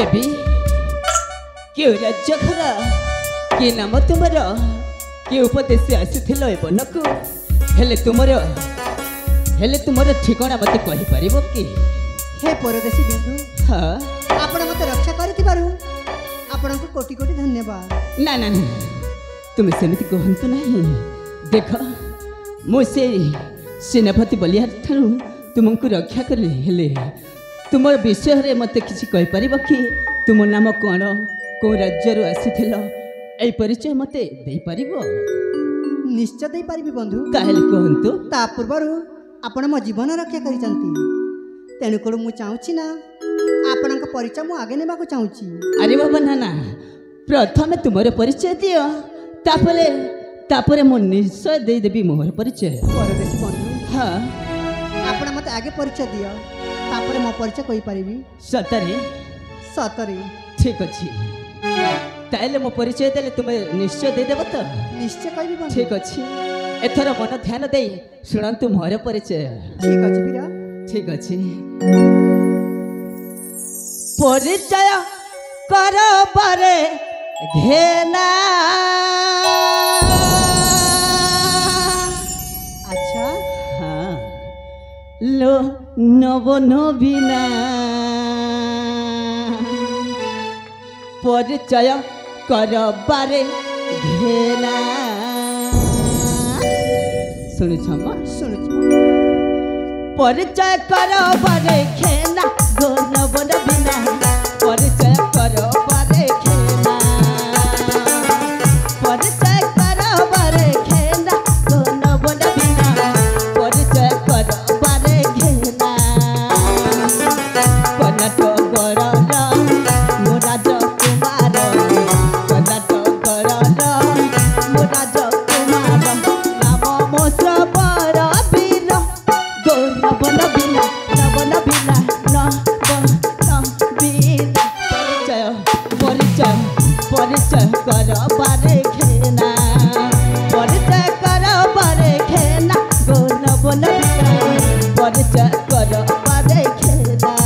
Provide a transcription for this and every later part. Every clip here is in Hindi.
देवी क्यों राज्य घर कि नाम तुम कि उपदेश आसीथिल ए बनकु हेले तुमर ठिकाना मत कहि परिबो कि हे परदेशी बंधु हाँ आपण मत रक्षा करिथिबारु आपण को कोटि कोटि धन्यवाद। ना ना ना तुम सेमिति कहंतु नहीं देख मुझे सेनापति बलिहार ठानु तुमको रक्षा कर हेले तुम विषय रे मत किसी कहि परिबो कि तुम नाम कौन को राज्य रो आसीथिल ए परिचय मते दे परिबो? निश्चय दे परिबी बंधु। काहेले कहंतु ता पूर्वरु आपण मो जीवन रक्षा करिसंती तेणुकड़ मु चाहूची ना आपण परिचय मु आगे नेबा को चाहूची। अरे बाबा ना ना प्रथम तुमर परिचय दियो तापरे तापरे मु निश्चय दे देबी मोर परिचय। परदेशी बंधु हाँ आपण मते आगे परिचय दियो तापरे मो परिचय कहि परिबी। सतरे सतरे ठीक अछि ताले मो परिचय देले तुमे निश्चय दे देबो तो? निश्चय कहबी बंधु। ठीक अछि एथर मन ध्यान दे सुनंतु मोर परिचय। ठीक अछि वीरा ठीक अछि परिचय करो बारे घेना। अच्छा हाँ लो नव नवीना परिचय करो बारे घेना। सुनु छमा सुनुची परिचय करो बारे घेना गो नव नवीना परिचय करो बारे घेना परिचय करो बारे घेना गो नव नवीना परिचय करो बारे घेना कनाट गरल मोराज कुमार कनाट गरल मोराज कुमार नाम मोस बर वीर गो नव नवीना परिचय परिचय कर बारे घेना परिचय कर बारे घेना गो नव नवीना परिचय कर बारे घेना।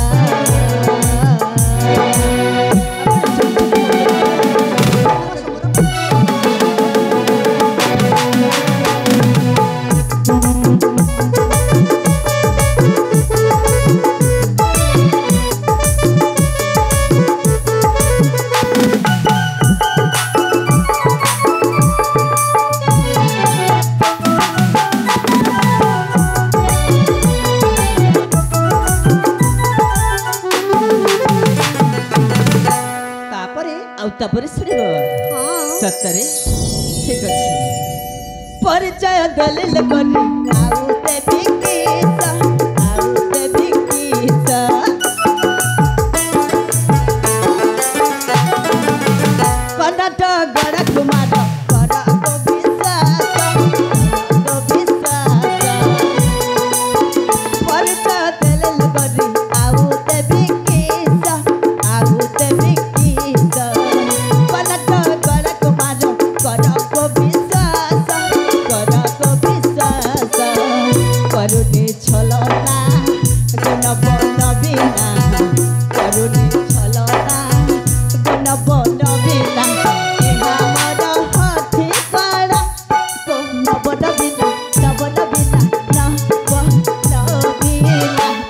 तापर सुनिब सतरे ठीक अछि परिचय दलिल करी आउते बिकिसा कनाट गड़ कुमार कर को विश्वास परिचय दलिल करी आउते बिकिसा करुणी छलना गनब नवीना करुणी छलना गनब नवीना हमर हाथी कड़ा गनब नवीना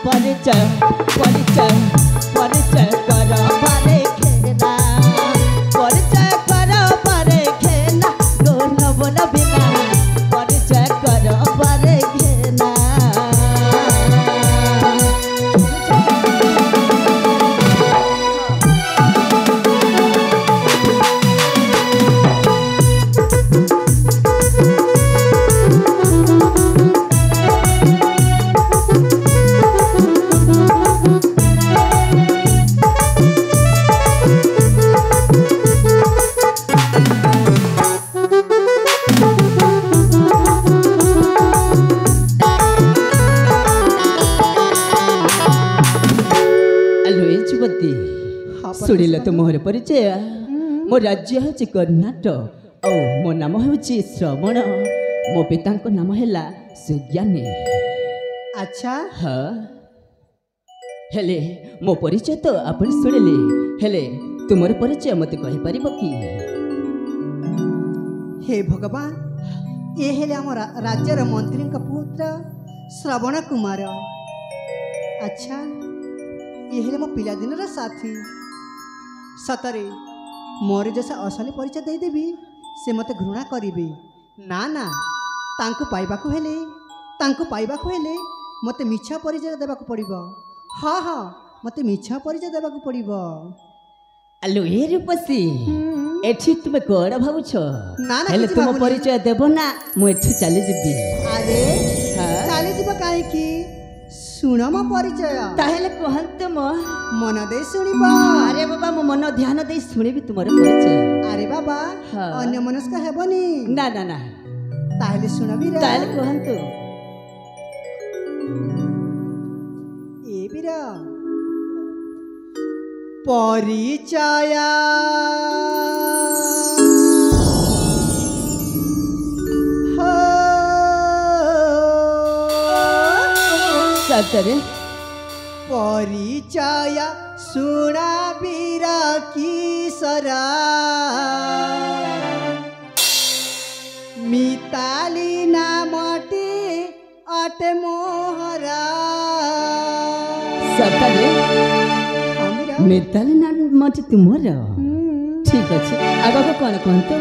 परिचय परिचय परिचय कर बारे घेना परिचय कर बारे घेना गनब नवीना परिचय कर बारे घेना। सुनिल तो मोहर परिचय मो राज्य हूँ कर्णाटक और मो नाम हूँ श्रवण मो पिता नाम है सुज्ञानी। अच्छा हाँ हेले मो परिचय तो आपण शुणिले हेले तुमर परिचय मते कहि परिबो कि? हे भगवान ये हेले आम राज्यर मंत्री पुत्र श्रवण कुमार। अच्छा ये हेले मो पिलादिन साथी। सतरे मोर जैसा असली परिचय देदेवी से मते घृणा करिवे। ना ना तांको पाइबाकु हेले मते मिछा परिचय देबाकु पड़िबो। हाँ हाँ मते मिछा परिचय देबाकु पड़िबो। आलो ए रूपसी एठी तुमे कोड़ भाबुछ? ना ना हेले तुम परिचय देबो ना मु एठी चली जिबी। अरे चली जिबो काहे की? सुन मो परिचय ताहेले कहंत मो मन दे सुनिबो। अरे बाबा मो मन ध्यान दे सुनिबी तुमर परिचय। अरे बाबा अन्य मनस्क हेबनी। ना ना ना ताहेले सुनबी रे। ताहेले कहंत ए बिरा परिचय सतरे परिचय सुना बीरा किशोरा मिताली नामटी अटे मोहरा। सतरे मिताली नामटी तुमर? ठीक अछि आगो कोन कहंत?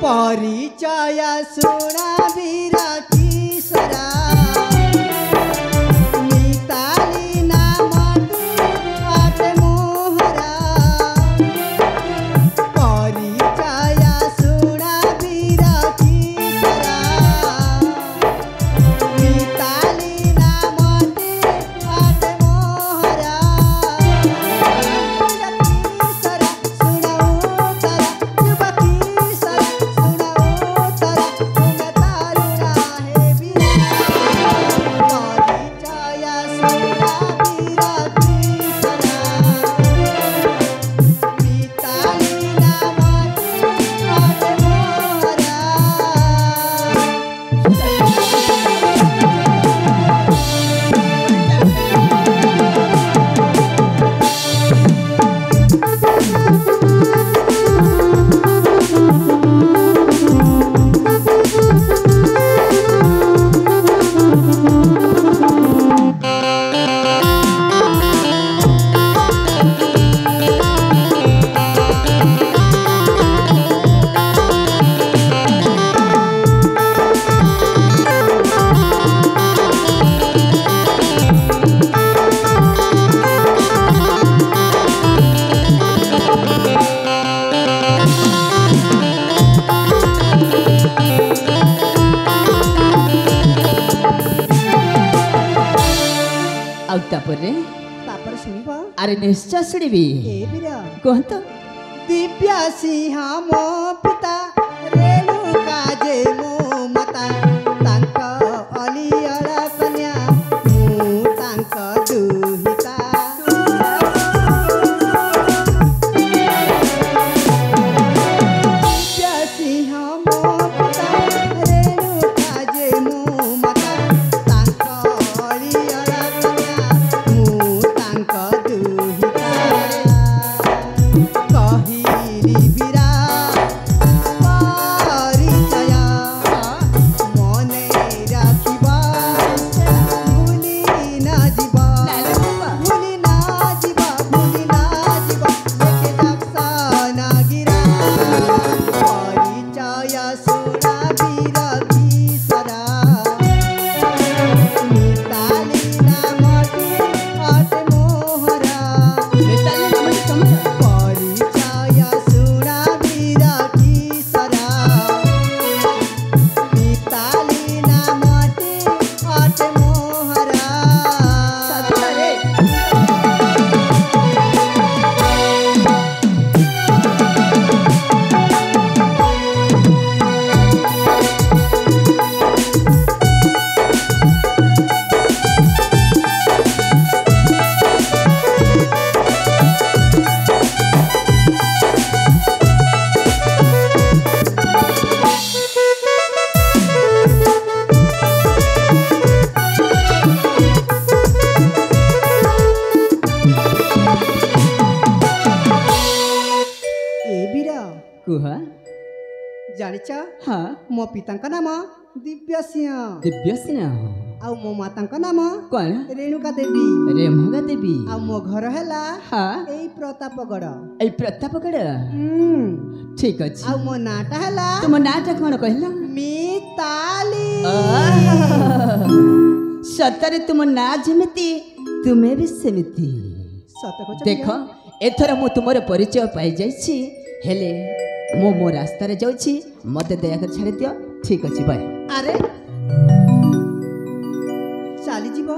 परिचय सुना बीरा किशोरा अरे निश्चय शुणिबी। कहत दिव्या सिंह मो पिता रेणुका जे मो माता तांक अलियला कन्या मु तांक दुहिता। दिव्या सिंह मो पिता रेणुका जे मो माता तांक अलियला कन्या मु तांक दुहिता। कहिली बिरा ବୀର କୁହ। ଜାଣିଛ ହଁ ମୋ ପିତାଙ୍କ ନାମ ଦିବ୍ୟ ସିଂହ ଦିବ୍ୟ ସିଂହ। ଆଉ ମୋ ମାତାଙ୍କ ନାମ କଣ? ରେଣୁକା ଦେବୀ। ରେମୁଗା ଦେବୀ। ଆଉ ମୋ ଘର ହେଲା ହଁ ଏଇ ପ୍ରତାପଗଡ଼। ଏଇ ପ୍ରତାପଗଡ଼। ଠିକ ଅଛି। ଆଉ ମୋ ନାଁଟା ହେଲା ତୁମ ନାଁଟା କଣ କହିଲ? ମିତାଲି। ସତରେ ତୁମ ନାଁ ଯେମିତି ତୁମେ ବି ସେମିତି। ସତ କହୁଛ ଦେଖ ଏଥର ମୁଁ ତୁମର ପରିଚୟ ପାଇଯାଇଛି। ହେଲେ ମୁଁ ମୋ ରାସ୍ତାରେ ଯାଉଛି, ମତେ ଦୟାକରି ଛାଡ଼ିଦିଅ। ଠିକ ଅଛି ବାଏ। ଆରେ ଚାଲିଯିବ?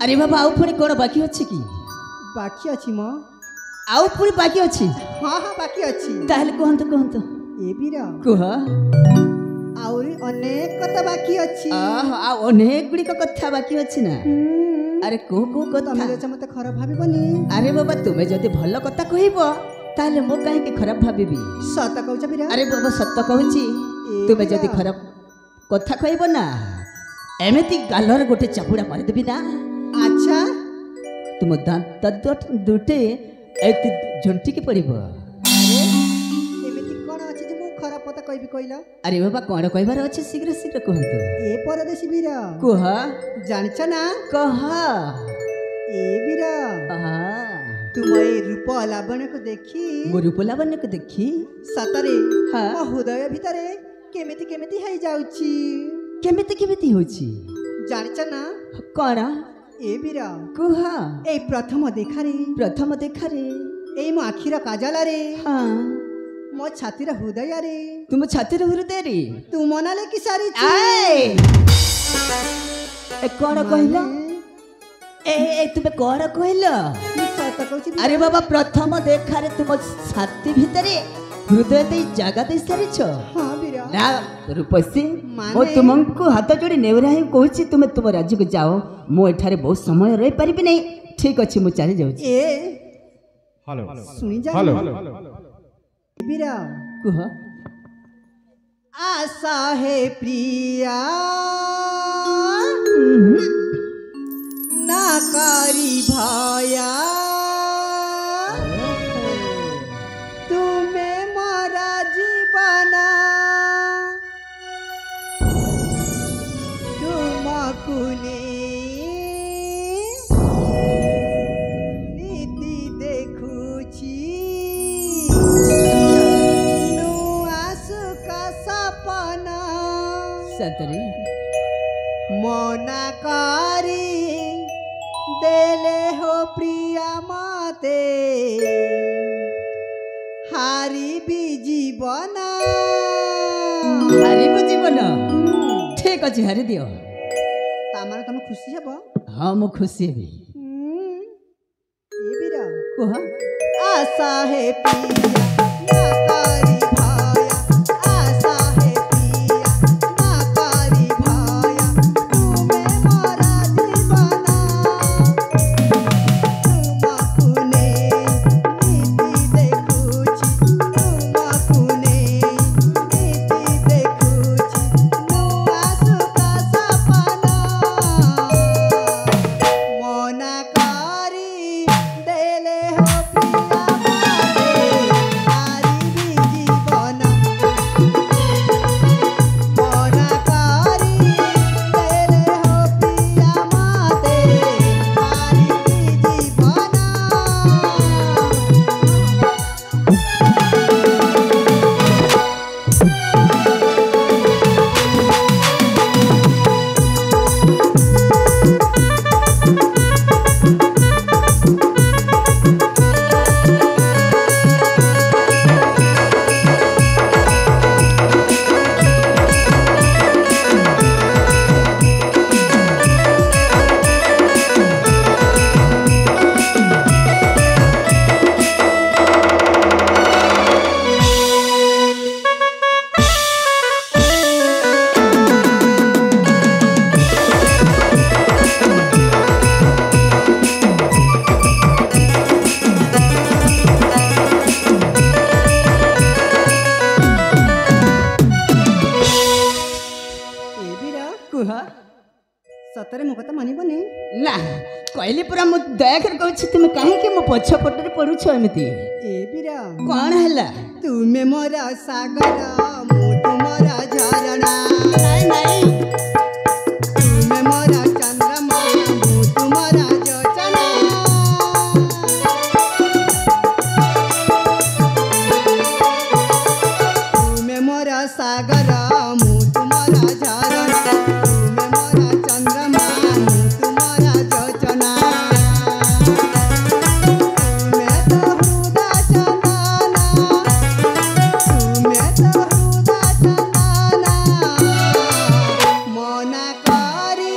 ଆରେ ବାବା ଆଉ ପୁଣି କ'ଣ ବାକି ଅଛି କି? ବାକି ଅଛି ମ। ଆଉ ପୁଣି ବାକି ଅଛି? ହଁ ହଁ ବାକି ଅଛି। ତାହେଲେ କୁହନ୍ତୁ କୁହନ୍ତୁ। ଏ ବୀର କୁହ। ଆହୁରି ଅନେକ କଥା ବାକି ଅଛି। ଆଉ ଅନେକ ଗୁଡ଼ିକ କଥା ବାକି ଅଛି ନା? ଆରେ କୋଉ କୋଉ କଥା? ତମେ ଯଦି ମତେ ଖରାପ ଭାବିବନି। ଆରେ ବାବା ତୁମେ ଯଦି ଭଲ କଥା କହିବ ତାହେଲେ ମୁଁ କାହିଁକି ଖରାପ ଭାବିବି? ସତ କହୁଛ ବୀର? ଆରେ ବାବା ସତ କହୁଛି। ତୁମେ ଯଦି ଖରାପ କଥା କହିବ ନା, ଏମିତି ଗାଲରେ ଗୋଟେ ଚାପୁଡ଼ା ମାରିଦେବି ନା। ଆଚ୍ଛା ତୁମ ଦାନ୍ତ ଦୁଟେ ଏତେ ଝୁଣ୍ଟିକି ପଡ଼ିବ। ଆରେ ଏମିତି କ'ଣ ଅଛି ଯେ ମୁଁ ଖରାପ କଥା କହିବି କହିଲ? ଆରେ ବାବା କ'ଣ କହିବାର ଅଛି? ଶୀଘ୍ର ଶୀଘ୍ର କୁହନ୍ତୁ। ଏ ପରଦେଶୀ ବୀର କୁହ। ଜାଣିଛ ନା? କହ। ଏ ବୀର ତୁମ ଏଇ ରୂପ ଲାବଣ୍ୟକୁ ଦେଖି ମୋ ରୂପ ଲାବଣ୍ୟକୁ ଦେଖି ସତରେ ହଁ। ମୋ ହୃଦୟ ଭିତରେ କେମିତି କେମିତି ହେଇଯାଉଛି। କେମିତି କେମିତି ହଉଛି? ଜାଣିଛ ନା? କ'ଣ? ଏ ବୀର କୁହ। ଏଇ ପ୍ରଥମ ଦେଖାରେ ପ୍ରଥମ ଦେଖାରେ ଏଇ ମୋ ଆଖିର କାଜଲରେ ହଁ ମୋ ଛାତିର ହୃଦୟରେ ତୁମ ଛାତିର ହୃଦୟରେ ତୁମ ନାଁ ଲେଖି ସାରିଛି। କ'ଣ କହିଲ? ତୁମେ କ'ଣ କହିଲ? ସତ କହୁଛି ବୀର। ଆରେ ବାବା ପ୍ରଥମ ଦେଖାରେ ତୁମ ଛାତି ଭିତରେ ହୃଦୟ ଦେଇ ଜାଗା ଦେଇ ସାରିଛ ହଁ ବୀର। ନା ରୂପସୀ? ମାନେ? ମୁଁ ତୁମକୁ ହାତ ଯୋଡ଼ି ନେଉରା ହିଁ କହୁଛି, ତୁମେ ତୁମ ରାଜ୍ୟକୁ ଯାଅ। ମୁଁ ଏଠାରେ ବହୁତ ସମୟ ରହିପାରିବି ନାହିଁ। ଠିକ ଅଛି ମୁଁ ଚାଲି ଯାଉଛି। ଏ ଶୁଣି ଯା ବୀର କୁହ। आशा है प्रिया नाकारी भाया तुम्हें मारा जीवना तुमकुने नीति देखुची सतरे मोनाकारी देले हो प्रिया माते हारी भी जीवन हारी भी जीवन ठीक अच्छे हारी दियो तामाने तुम खुशी हेबो? हाँ मु खुशी हेबी। ए बीरा कुह आशा है प्रिया नाकारी भाया आशा है प्रिया नाकारी भाया तुम्हें मारा जीवना तुमकुने नीति देखुची तुमकुने नीति देखुची नुआ सुखा सपना मोनाकारी देले हो प्रिया माते सतरे मो कथा मानिबनी ना कहली पूरा मु दया कर कहछि तुम काहे कि मो पछ पटरे पड़ुछ एमिति ए बीरा कोन हला तुमे मोरा सागर मु तुमरा झरणा नहीं नहीं तुमे मोरा चंद्रमा मु तुमरा जोचना तुमे मोरा सागर मु तुमरा झरणा तुमे मोरा चंद्रमा मु तुमरा जोचना तुमे तो हुदा चंदना तुमे तो हुदा चंदना मना करी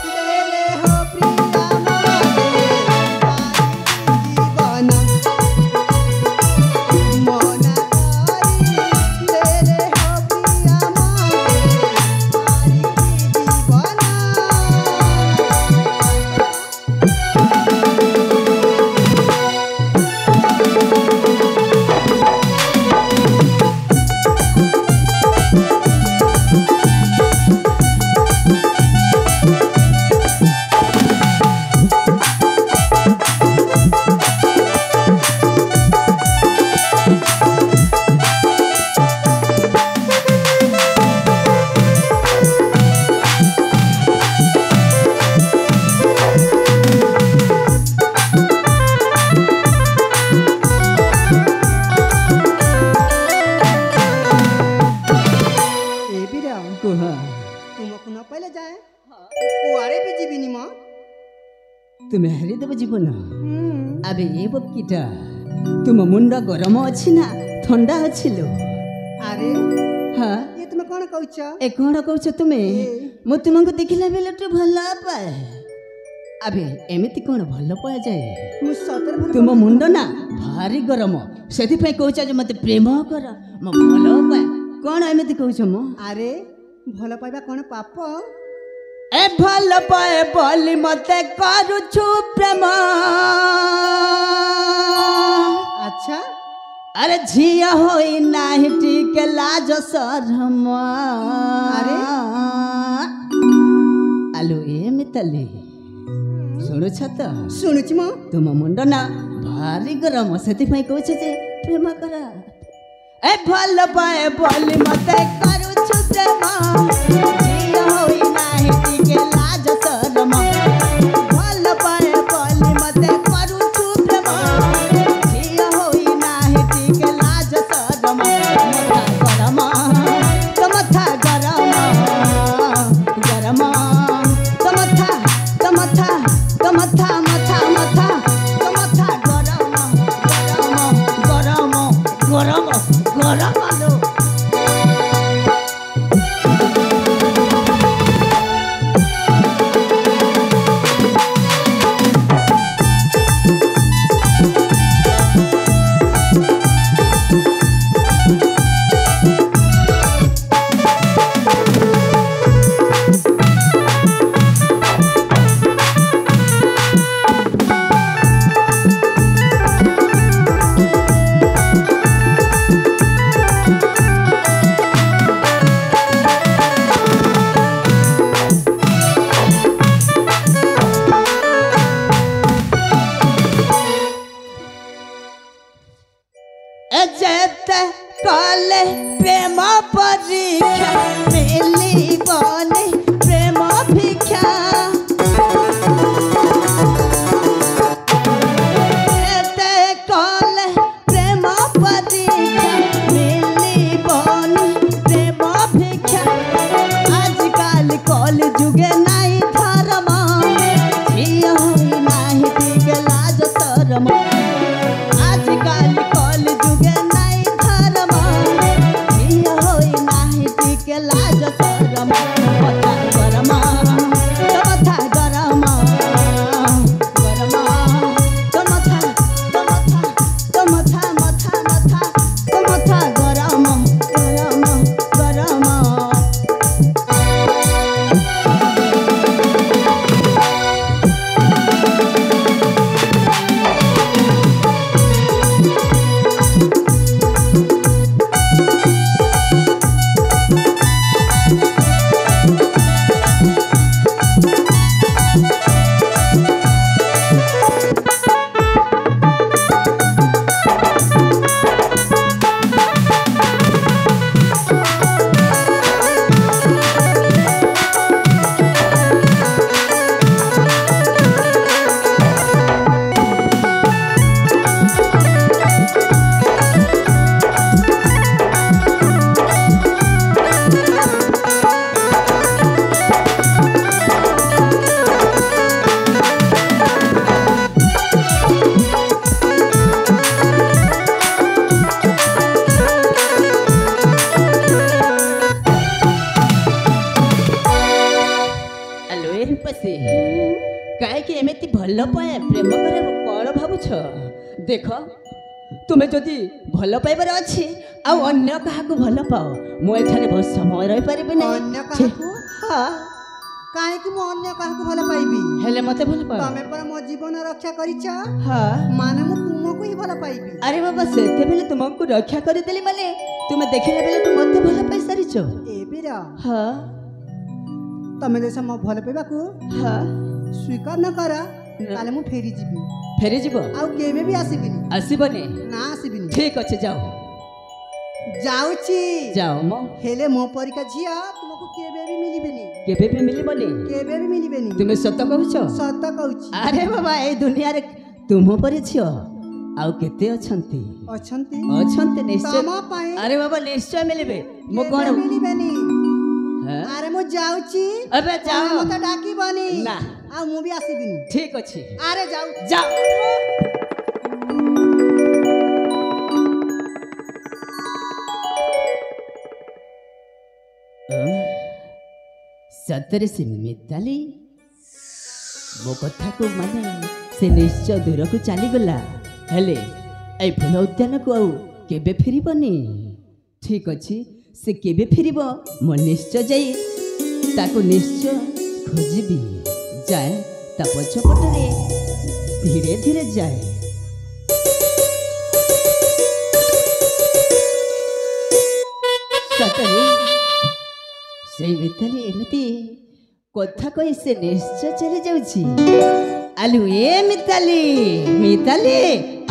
देले हो प्रिया माते जीवन मना करी देले हो प्रिया তুমি হারি দেব জীবন আবে এ বকিটা তুম মুন্ড গরম ଅଛି না ঠান্ডা আছিল আরে হ্যাঁ ये तुम कौन कहछ এ কোন কହୁছ তুমি মু তুমକୁ ଦେଖିଲା বেলটু ଭଲ পাଏ আবে এমিতি কোন ଭଲ পায় যায় मु सतर भर तुम मुंड ना भारी गरम सेति पे कहछ जे मते प्रेम कर म ଭଲ पाए कोन एमिति कहछ म अरे भल पाइबा कौन पाप ए भल पाए बोली मते करू छु प्रेम अच्छा अरे झिया होई नाही टिके लाज शरम अरे आलू ए मितली सुनु छत सुनुच म तुम मुंड ना भारी गरम सेति पे कहछ जे प्रेम कर ए भल पाए बोली मते करू छु प्रेम झिया होई नाही टिके लाज शरम भल पाए बोली मते करू छु प्रेम झिया होई नाही टिके लाज शरम मथा गरम गरम तमथा तमथा तमथा मथा मथा तमथा गरम गरम गरम गरम आलो जेते काले प्रेम परीक्षा मिली बने प्रेम भिक्षा जेते काले प्रेम परीक्षा मिली बने प्रेम भिक्षा आजकल कल जुगे नहीं धर्म झिया होई नाही टिके लाज शरम आजकल कल जुगे नहीं धर्म झिया होई नाही टिके लाज एमती भल पाए प्रेम करे कौन भावुछ देख तुम्हें जदि भल पाइबार अच्छी आउ अन्य क्या भल पाओ मु एठाने बहुत समय रही पारिबि नै अन्य काहाकू हाँ काहे कि मु अन्य काहाकू भल पाइबी हेले मते भल पाओ तमे पर मो जीवन रक्षा करिछ हाँ माने मु तुमको ही भल पाइबी अरे बाबा सेते बेले तुमको रक्षा कर देली माने तुम देखिले बेले तुम मते भल पाइ सारिछ ए बीरा हाँ तमे जैसे मो भल पाइबाकू हाँ स्वीकार न करा ताले मु फेरी जीबी फेरी जीव आउ केबे भी आसीबिनी आसीबने ना आसीबिनी ठीक अच्छे जाओ जाउची जाओ मो हेले मो परिका झिया तुमको केबे भी मिलिबेनी केबे भी मिलिबनी केबे भी मिलिबेनी तुमे सत कहूछ सत कहूची अरे बाबा ए दुनिया रे तुम परि छियो आउ केते अछंती अछंती अछंती निश्चय तम पाए अरे बाबा निश्चय मिलिबे मो केबे कोन मिलिबेनी हां अरे मो जाउची अबे जाओ मते डाकी बनी ना आ मु भी आसीबिनी ठीक अछि अरे जाउ जाओ सतरे से मिताली मो कथा को माने से निश्चय दूर को चली गला हेले ए फूल उद्यान को आउ केबे फेरिबनी ठीक अछि से केबे फेरिब मो निश्चय जाई ताको निश्चय खोजिबी जाए ता पछपटरे धीरे धीरे जाए सतरे से मिताली एमती कथा कही से निश्चय चली जाउची आलू ए Mitali Mitali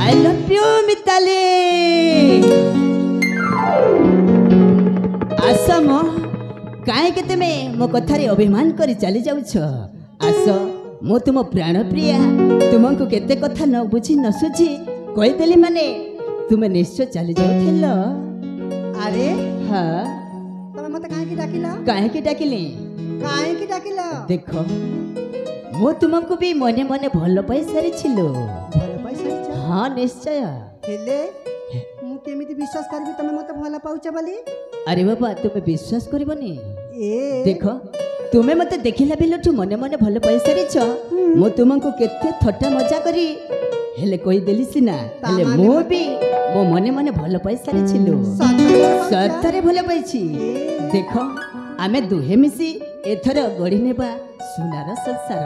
I love you Mitali आस मो काहे के तुमे मो कथारे अभिमान करी चली जाउछ आस मो तुम प्राण प्रिया तुमको केते कथा न बुझी न सुझी कहि देली माने तुमे निश्चय चली जाउथिल अरे हाँ तमे मते काहे की डाकिला काहे के डाकिली काहे की डाकिला देखो मु तुमको भी मने मने भल पाई सारी छिलो भल पाई सारिछ हाँ निश्चय हेले मु केमिति विश्वास करबी तमे मते भल पाउछ बोली अरे बाबा तुम्हें विश्वास करबनी ए देखो तुम्हें मते देखिला बेलठु मने मने भल पाई सारिछ मु तुमको केते थट्टा मजा करी हेले कहि देली सिना हेले मु भी मो मने मने भल पाई सारी छिलो सतरे भल पाइछि देखो आमे दुहे मिसी एथर गढ़ी नेबा सुनार संसार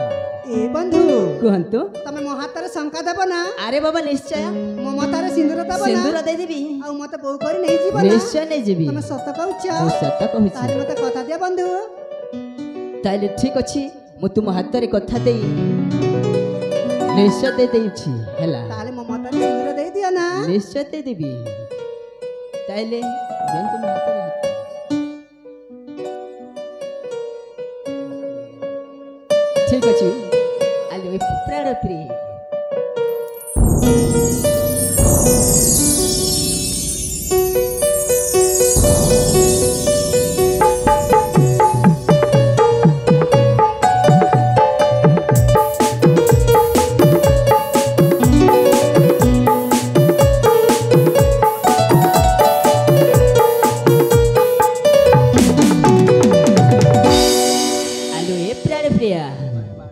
ए बंधु कहंतु तमे मो हातरे शंका देब ना अरे बाबा निश्चय मो मतारे सिंदूर देब ना सिंदूर दे देबी आ मते बहु करी नै जीव ना निश्चय नै जीबी तमे सत कहउछ मु सत कहूछि तारे मते कथा दे बंधु ताइले ठीक अछि मु तुम हातरे कथा देई निश्चय दे देउछि हैला ताले मो मतारे सिंदूर दे दिया ना निश्चय दे देबी ताइले देन तुम हातरे हात ठीक अछि आलो प्राण प्रिय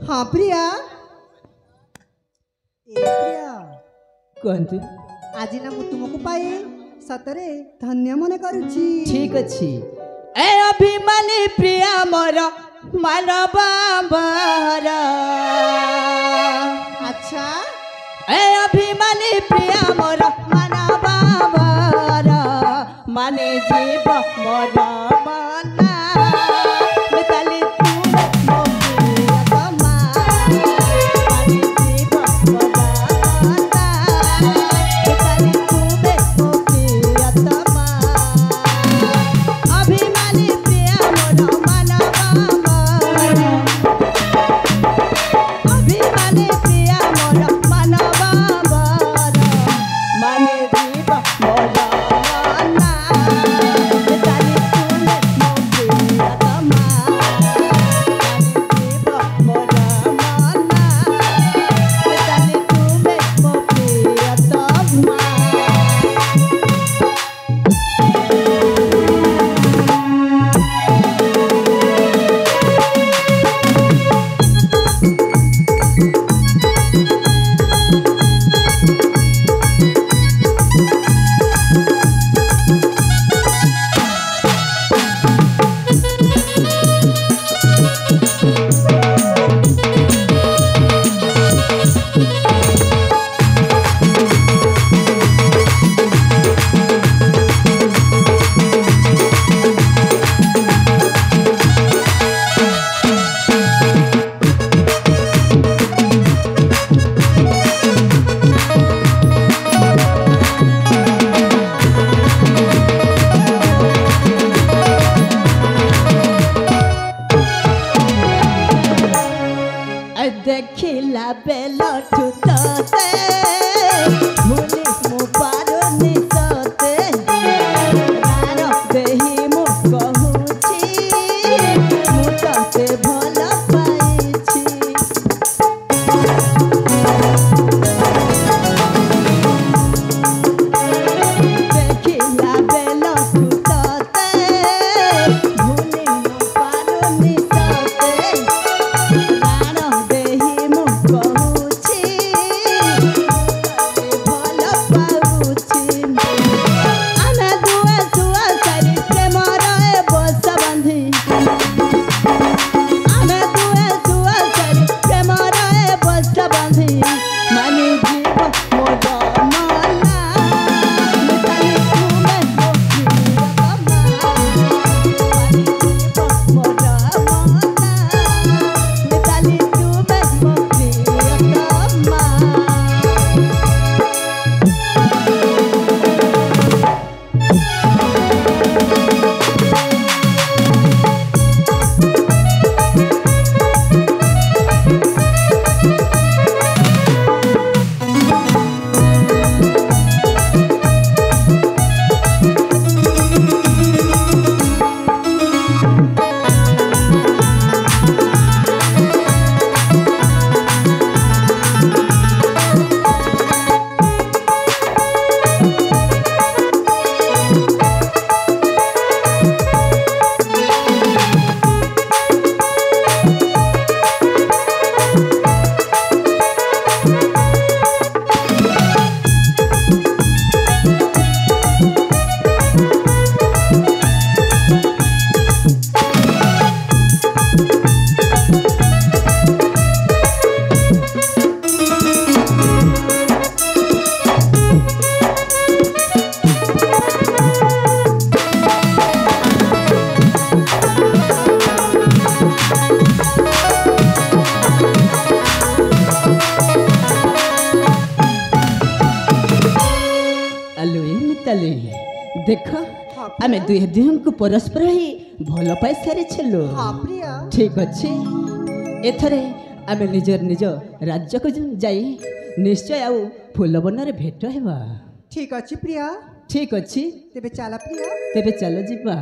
हाँ प्रिया ए प्रिया कहंतु आज ना मु तुमको पाए सतरे धन्य मन करूची ठीक अछि ए अभिमानी प्रिया मोर मानबाबर अच्छा ए अभिमानी प्रिया मोर मानबाबर माने जीव मोर मना मिताली ଦେଖିଲା ବେଲଠୁ ତତେ ଭୁଲି ମୁଁ ପାରୁନି ସତେ ପ୍ରାଣ ଦେହି ମୁଁ କହୁଛି ମୁଁ ତତେ ଭଲ ପାଇଛି। ଦେଖିଲା ବେଲଠୁ ତତେ ଭୁଲି ମୁଁ ପାରୁନି ସତେ ପ୍ରାଣ ଦେହି ମୁଁ କହୁଛି ତତେ ଭଲ ପାଉଛି। ଆମେ ଦୁଆ ଦୁଆ ସାରି ପ୍ରେମର ଏ ବସା ବାନ୍ଧି ଆମେ ଦୁଆ ଦୁଆ ସାରି ପ୍ରେମର ଏ ବସା ବାନ୍ଧି ମାନି ଯିବ ମୋର ମନା ମିତାଲି ତୁମେ ମୋ ପ୍ରିୟତମା ମାନି ଯିବ ମୋର ମନା ମିତାଲି ତୁମେ ମୋ ପ୍ରିୟତମା। आलो ए मिताली देख आमे दुहे दुहंकु परस्पर ही भल पाई सारिछलु। हाँ प्रिया ठीक अच्छे एथरे आमे निजर निज राज्य को जाई निश्चय आउ फूलवन रे भेट हेबा। ठीक अच्छे प्रिया ठीक अच्छी तेबे चला प्रिया तेरे चलो जीवा।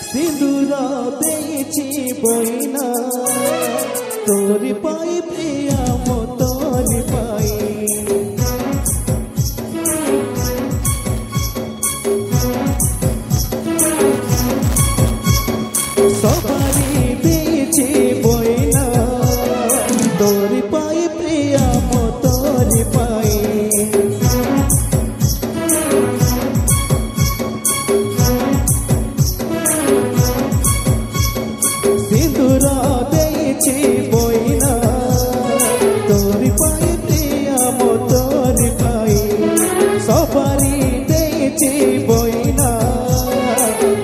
सिंदूरा देछि बहिना तोरी पाई प्रिया मो तोरी पाई सवारी देछि बहिना तोरी पाई प्रिया मो तोरी पाई सिंदूरा देछि बहिना तोरी पाई प्रिया मो तोरी पाई सवारी देछि बहिना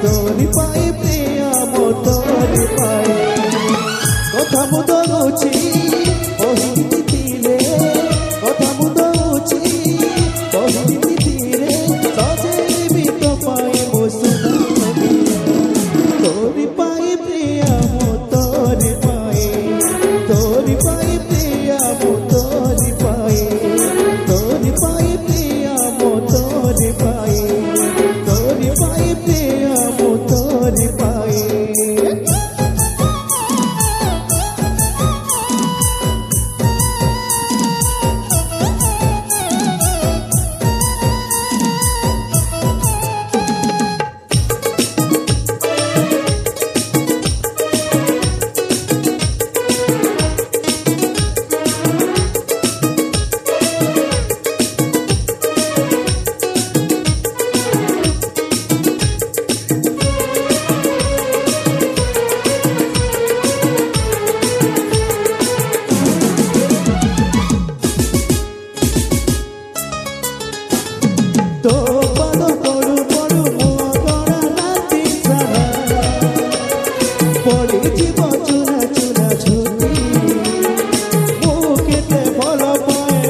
तोरी पाई प्रिया मो तोरी पाई कथा मु दउछि ओहि तीरे कथा मु दउछि ओहि तीरे सजेबी तो पाई मो सुना तोरी पाई प्रिया मो तोरी पाई तोरी पाई प्रिया मो तोरी पाई तोरी पाई प्रिया मो तोरी पाई तोरी पाई प्रिया मो तोरी पाई। चुना चुना झुकी मु केते भल पाए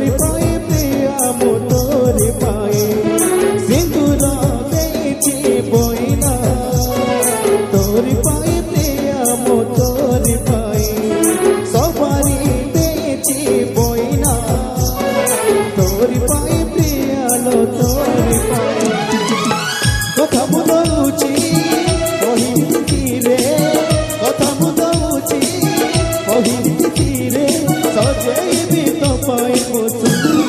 तोरी पाए प्रिया मो तोरी पाए सिंदूर देइछि बोइना तोरी पाए प्रिया मो तोरी पाए सवारी देइछि बोइना तोरी पाए प्रिया लो तोरी पाए कथा बुझौछि कहिति रे कथा बुझौछि कहिति रे सजेबी तो पाए मो